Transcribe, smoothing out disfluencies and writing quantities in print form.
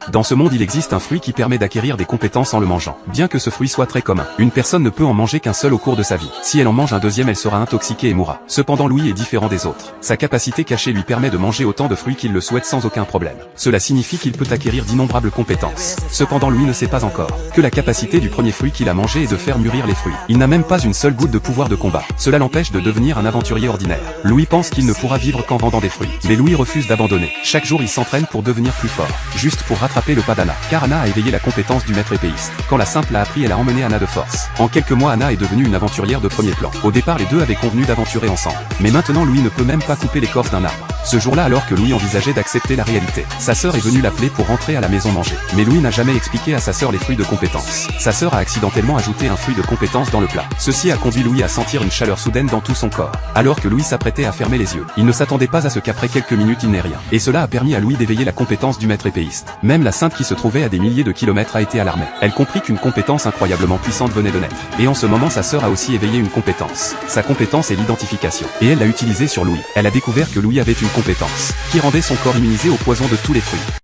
Dans ce monde il existe un fruit qui permet d'acquérir des compétences en le mangeant. Bien que ce fruit soit très commun, une personne ne peut en manger qu'un seul au cours de sa vie. Si elle en mange un deuxième elle sera intoxiquée et mourra. Cependant Louis est différent des autres. Sa capacité cachée lui permet de manger autant de fruits qu'il le souhaite sans aucun problème. Cela signifie qu'il peut acquérir d'innombrables compétences. Cependant Louis ne sait pas encore que la capacité du premier fruit qu'il a mangé est de faire mûrir les fruits. Il n'a même pas une seule goutte de pouvoir de combat. Cela l'empêche de devenir un aventurier ordinaire. Louis pense qu'il ne pourra vivre qu'en vendant des fruits. Mais Louis refuse d'abandonner. Chaque jour il s'entraîne pour devenir plus fort. Juste pour rattraper le pas d'Anna. Car Anna a éveillé la compétence du maître épéiste. Quand la simple l'a appris elle a emmené Anna de force. En quelques mois Anna est devenue une aventurière de premier plan. Au départ les deux avaient convenu d'aventurer ensemble. Mais maintenant Louis ne peut même pas couper l'écorce d'un arbre. Ce jour-là alors que Louis envisageait d'accepter la réalité, sa sœur est venue l'appeler pour rentrer à la maison manger. Mais Louis n'a jamais expliqué à sa sœur les fruits de compétence. Sa sœur a accidentellement ajouté un fruit de compétence dans le plat. Ceci a conduit Louis à sentir une chaleur soudaine dans tout son corps. Alors que Louis s'apprêtait à fermer les yeux, il ne s'attendait pas à ce qu'après quelques minutes il n'ait rien. Et cela a permis à Louis d'éveiller la compétence du maître épéiste. Même la sainte qui se trouvait à des milliers de kilomètres a été alarmée. Elle comprit qu'une compétence incroyablement puissante venait de naître. Et en ce moment sa sœur a aussi éveillé une compétence. Sa compétence est l'identification. Et elle l'a utilisée sur Louis. Elle a découvert que Louis avait une compétence qui rendait son corps immunisé au poison de tous les fruits.